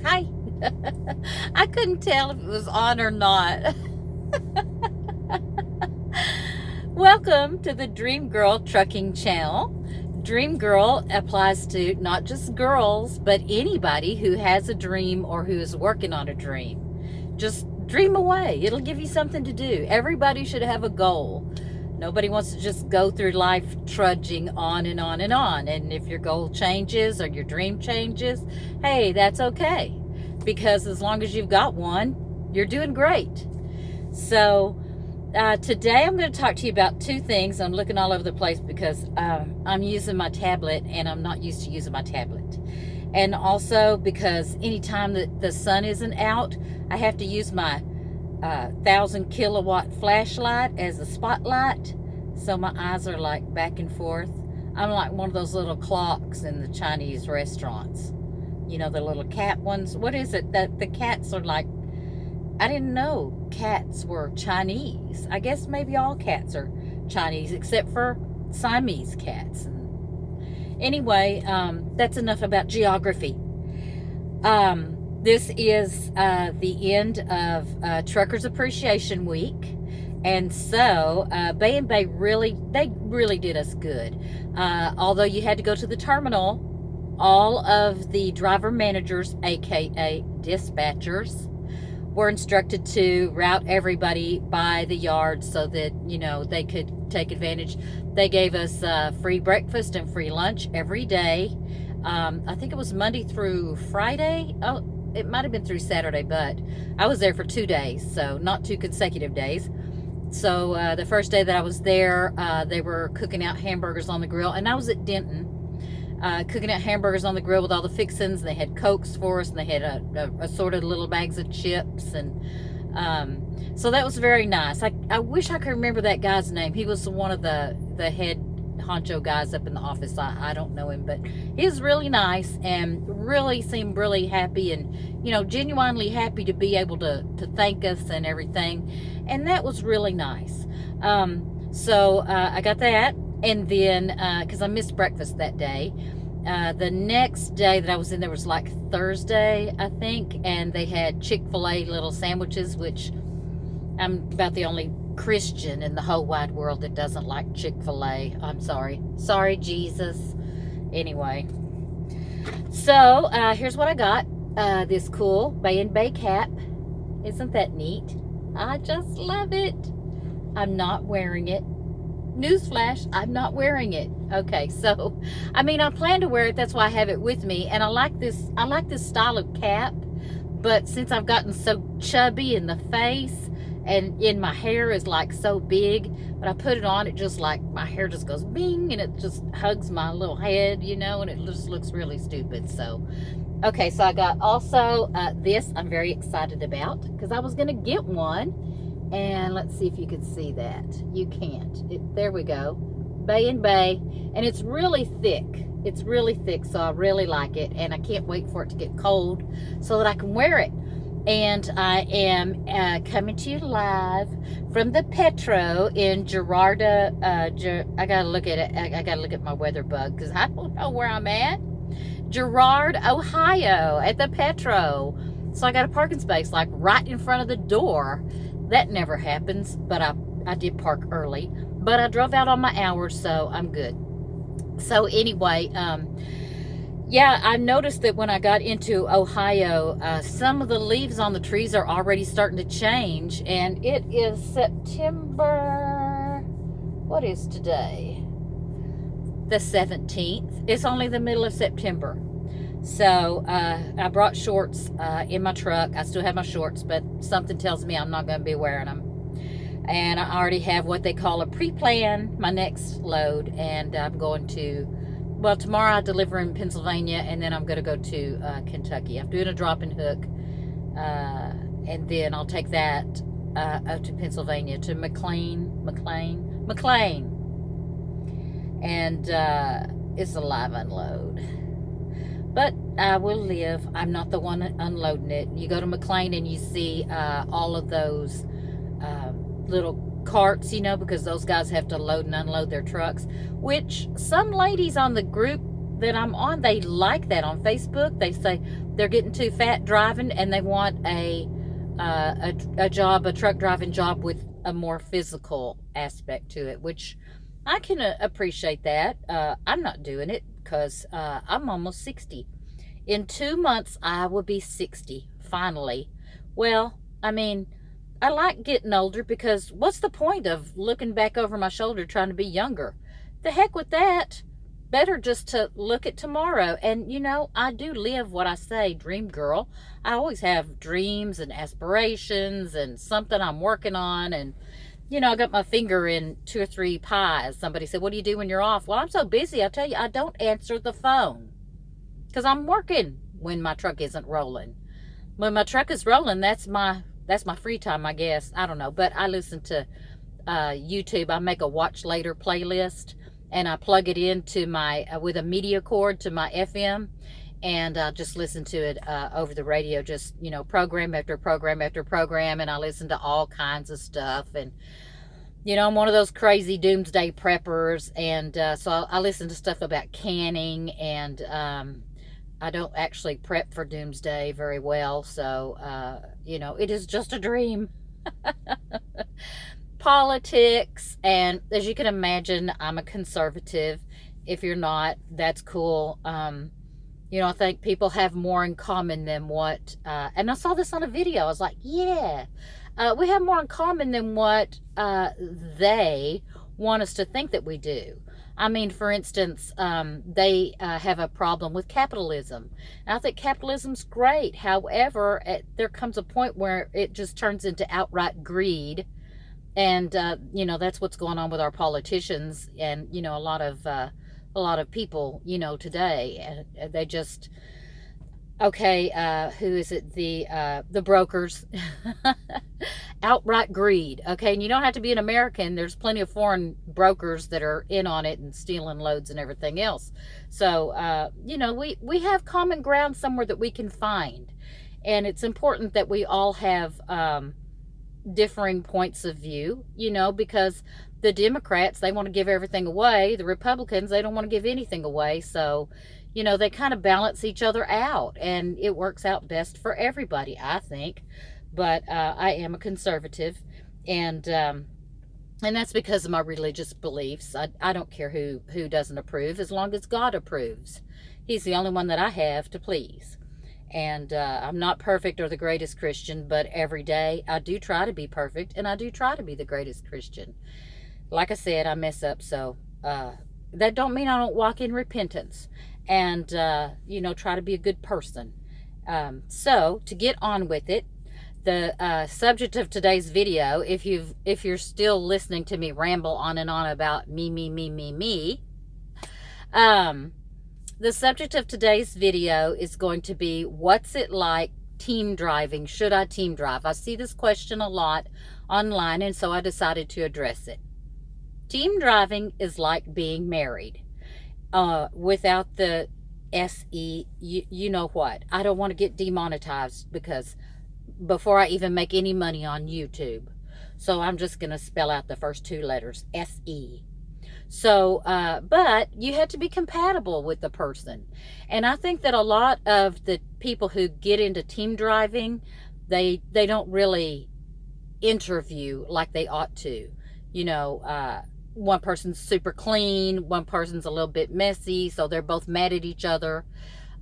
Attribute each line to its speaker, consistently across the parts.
Speaker 1: Hi. I couldn't tell if it was on or not. Welcome to the Dream Girl Trucking Channel. Dream Girl applies to not just girls, but anybody who has a dream or who is working on a dream. Just dream away. It'll give you something to do. Everybody should have a goal. Nobody wants to just go through life trudging on and on and on. And if your goal changes or your dream changes, hey, that's okay. Because as long as you've got one, you're doing great. So today I'm going to talk to you about two things. I'm looking all over the place because I'm using my tablet and I'm not used to using my tablet. And also because anytime that the sun isn't out, I have to use my 1,000 kilowatt flashlight as a spotlight. So my eyes are like back and forth. I'm like one of those little clocks in the Chinese restaurants. You know, the little cat ones. What is it that the cats are like? I didn't know cats were Chinese. I guess maybe all cats are Chinese except for Siamese cats. Anyway, that's enough about geography. This is the end of Truckers Appreciation Week. And so Bay and Bay really did us good. Although you had to go to the terminal, all of the driver managers, aka dispatchers, were instructed to route everybody by the yard so that, you know, they could take advantage. They gave us free breakfast and free lunch every day. I think it was Monday through Friday. Oh, it might have been through Saturday, but I was there for 2 days, so not 2 consecutive days. So the first day that I was there, they were cooking out hamburgers on the grill, and I was at Denton. Cooking out hamburgers on the grill with all the fixings. They had Cokes for us, and they had assorted little bags of chips, and so that was very nice. I wish I could remember that guy's name. He was one of the head honcho guys up in the office. I don't know him, but he was really nice and really seemed really happy and, you know, genuinely happy to be able to thank us and everything, and that was really nice. So I got that. And then, because I missed breakfast that day, the next day that I was in there was like Thursday, I think, and they had Chick-fil-A little sandwiches, which I'm about the only Christian in the whole wide world that doesn't like Chick-fil-A. I'm sorry. Sorry, Jesus. Anyway, so here's what I got. This cool Bay and Bay cap. Isn't that neat? I just love it. I'm not wearing it. Newsflash, I'm not wearing it. Okay, so I mean, I plan to wear it. That's why I have it with me, and I like this style of cap. But since I've gotten so chubby in the face and in my hair is like so big, but I put it on, it just like my hair just goes bing and it just hugs my little head, you know, and it just looks really stupid. So okay, so I got also this I'm very excited about because I was gonna get one. And let's see if you can see that. You can't. There we go. Bay and Bay. And it's really thick. It's really thick, so I really like it. And I can't wait for it to get cold so that I can wear it. And I am coming to you live from the Petro in Girarda. I got to look at it. I got to look at my weather bug because I don't know where I'm at. Girard, Ohio at the Petro. So I got a parking space like right in front of the door. That never happens, but I did park early. But I drove out on my hours, so I'm good. So anyway, yeah, I noticed that when I got into Ohio, some of the leaves on the trees are already starting to change. And it is September, what is today? The 17th. It's only the middle of September. So I brought shorts in my truck. I still have my shorts, but something tells me I'm not going to be wearing them. And I already have what they call a pre-plan, my next load. And I'm going to, well, tomorrow I deliver in Pennsylvania, and then I'm going to go to Kentucky. I'm doing a drop and hook. And then I'll take that up to Pennsylvania to McLean. And it's a live unload. But I will live. I'm not the one unloading it. You go to McLean and you see all of those little carts, you know, because those guys have to load and unload their trucks, which some ladies on the group that I'm on, they like that on Facebook. They say they're getting too fat driving, and they want a job, a truck driving job with a more physical aspect to it, which I can appreciate that. I'm not doing it because I'm almost 60. In 2 months, I will be 60, finally. Well, I mean, I like getting older because what's the point of looking back over my shoulder trying to be younger? The heck with that. Better just to look at tomorrow. And, I do live what I say, dream girl. I always have dreams and aspirations and something I'm working on. And, I got my finger in 2 or 3 pies. Somebody said, what do you do when you're off? Well, I'm so busy, I tell you, I don't answer the phone because I'm working when my truck isn't rolling. When my truck is rolling, that's my free time, I guess. I don't know, but I listen to YouTube. I make a watch later playlist, and I plug it into my with a media cord to my FM, and I just listen to it over the radio, just program after program after program, and I listen to all kinds of stuff. And I'm one of those crazy doomsday preppers, and so I listen to stuff about canning, and I don't actually prep for doomsday very well, so it is just a dream. Politics, and as you can imagine, I'm a conservative. If you're not, that's cool. I think people have more in common than what, and I saw this on a video. I was like, yeah, we have more in common than what they want us to think that we do. I mean, for instance, they have a problem with capitalism. And I think capitalism's great. However, there comes a point where it just turns into outright greed. And, that's what's going on with our politicians and, a lot of people, today. They just, okay, who is it? The brokers. Outright greed. Okay, and you don't have to be an American. There's plenty of foreign brokers that are in on it and stealing loads and everything else. So, we have common ground somewhere that we can find. And it's important that we all have differing points of view, because the Democrats, they want to give everything away. The Republicans, they don't want to give anything away. So, they kind of balance each other out, and it works out best for everybody, I think. But I am a conservative, and that's because of my religious beliefs. I don't care who doesn't approve, as long as God approves. He's the only one that I have to please. And I'm not perfect or the greatest Christian, but every day I do try to be perfect, and I do try to be the greatest Christian. Like I said, I mess up, so that don't mean I don't walk in repentance and, try to be a good person. So to get on with it, the subject of today's video, if you're still listening to me ramble on and on about me, the subject of today's video is going to be, what's it like team driving? Should I team drive? I see this question a lot online, and so I decided to address it. Team driving is like being married without the SE. You know what? I don't want to get demonetized because before I even make any money on YouTube. So I'm just going to spell out the first 2 letters, SE. So, but you have to be compatible with the person. And I think that a lot of the people who get into team driving, they don't really interview like they ought to. One person's super clean, one person's a little bit messy, so they're both mad at each other.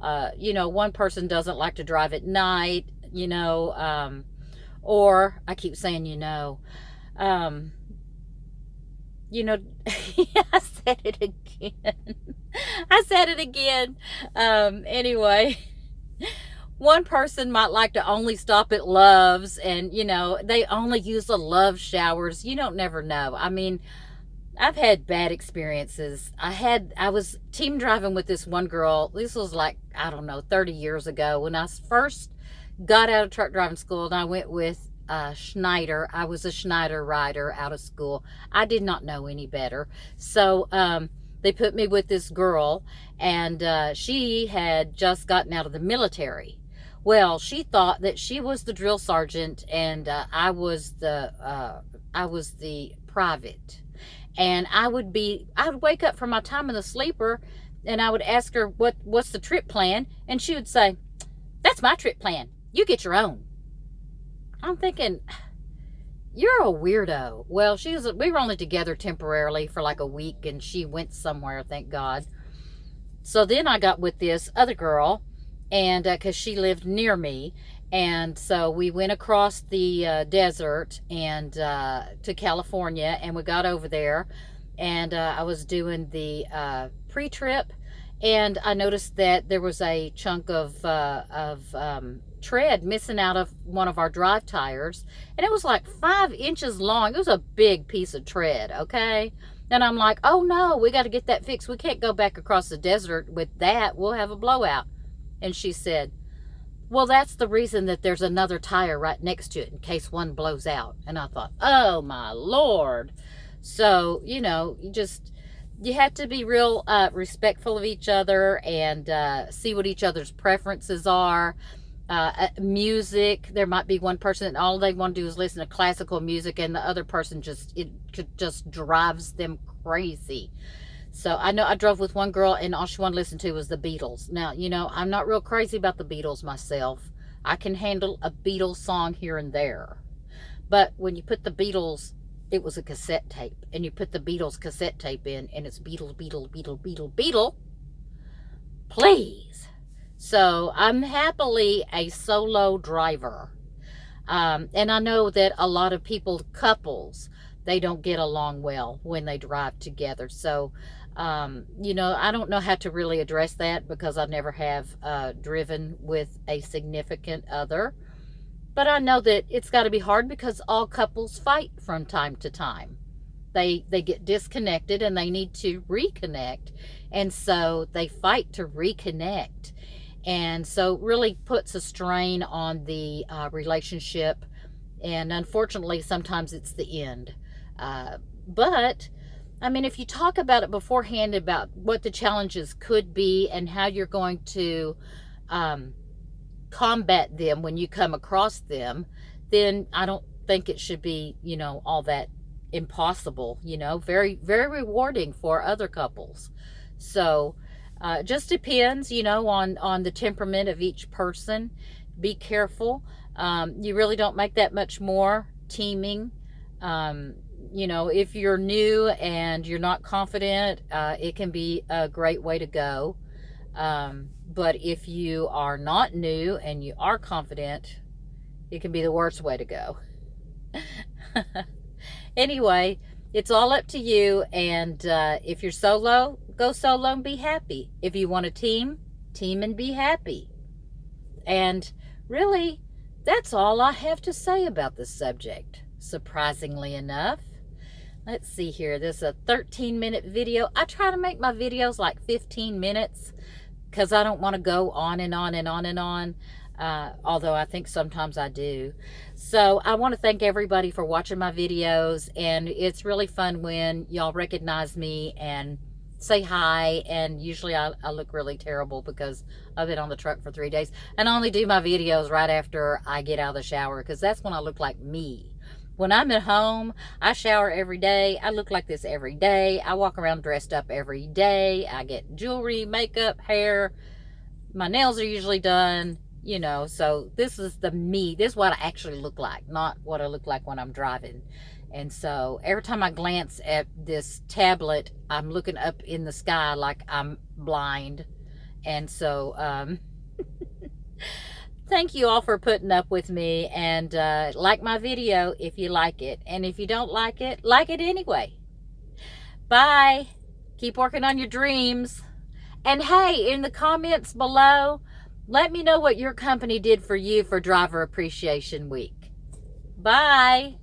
Speaker 1: One person doesn't like to drive at night, or I keep saying, I said it again. Anyway, one person might like to only stop at Love's, and, they only use the Love showers. You don't never know. I mean, I've had bad experiences. I was team driving with this one girl. This was like, I don't know, 30 years ago when I first got out of truck driving school, and I went with Schneider. I was a Schneider rider out of school. I did not know any better. So they put me with this girl, and she had just gotten out of the military. Well, she thought that she was the drill sergeant, and I was the private. And I would wake up from my time in the sleeper And I would ask her, what's the trip plan? And she would say, that's my trip plan. You get your own. I'm thinking, you're a weirdo. Well, we were only together temporarily for like a week, and she went somewhere, thank God. So then I got with this other girl, and because she lived near me, and so we went across the desert and to California, and we got over there, and I was doing the pre-trip, and I noticed that there was a chunk of tread missing out of one of our drive tires, and it was like 5 inches long. It was a big piece of tread, okay? And I'm like, oh no, we got to get that fixed. We can't go back across the desert with that. We'll have a blowout. And she said, well, that's the reason that there's another tire right next to it in case one blows out. And I thought, oh my Lord. So, you have to be real respectful of each other and see what each other's preferences are. Music, there might be one person that all they want to do is listen to classical music, and the other person just drives them crazy. So I know I drove with one girl, and all she wanted to listen to was the Beatles. Now, I'm not real crazy about the Beatles myself. I can handle a Beatles song here and there. But when you put the Beatles, it was a cassette tape, and you put the Beatles cassette tape in, and it's Beatles, Beatle, please. So I'm happily a solo driver. And I know that a lot of couples, they don't get along well when they drive together. So, I don't know how to really address that because I never have driven with a significant other. But I know that it's got to be hard because all couples fight from time to time. They get disconnected and they need to reconnect. And so they fight to reconnect. And so it really puts a strain on the relationship. And unfortunately, sometimes it's the end. But, I mean, if you talk about it beforehand about what the challenges could be and how you're going to combat them when you come across them, then I don't think it should be, all that impossible, very, very rewarding for other couples. So, it just depends, on the temperament of each person. Be careful. You really don't make that much more teaming. If you're new and you're not confident, it can be a great way to go. But if you are not new and you are confident, it can be the worst way to go. Anyway, it's all up to you. And if you're solo, go solo and be happy. If you want a team and be happy. And really, that's all I have to say about this subject, surprisingly enough. Let's see here. This is a 13-minute video. I try to make my videos like 15 minutes because I don't want to go on and on and on and on. Although I think sometimes I do. So I want to thank everybody for watching my videos. And it's really fun when y'all recognize me and say hi. And usually I look really terrible because I've been on the truck for 3 days. And I only do my videos right after I get out of the shower because that's when I look like me. When I'm at home, I shower every day. I look like this every day. I walk around dressed up every day. I get jewelry, makeup, hair. My nails are usually done, so this is the me. This is what I actually look like, not what I look like when I'm driving. And so every time I glance at this tablet, I'm looking up in the sky like I'm blind. And so, thank you all for putting up with me, and like my video if you like it. And if you don't like it anyway. Bye. Keep working on your dreams. And hey, in the comments below, let me know what your company did for you for Driver Appreciation Week. Bye.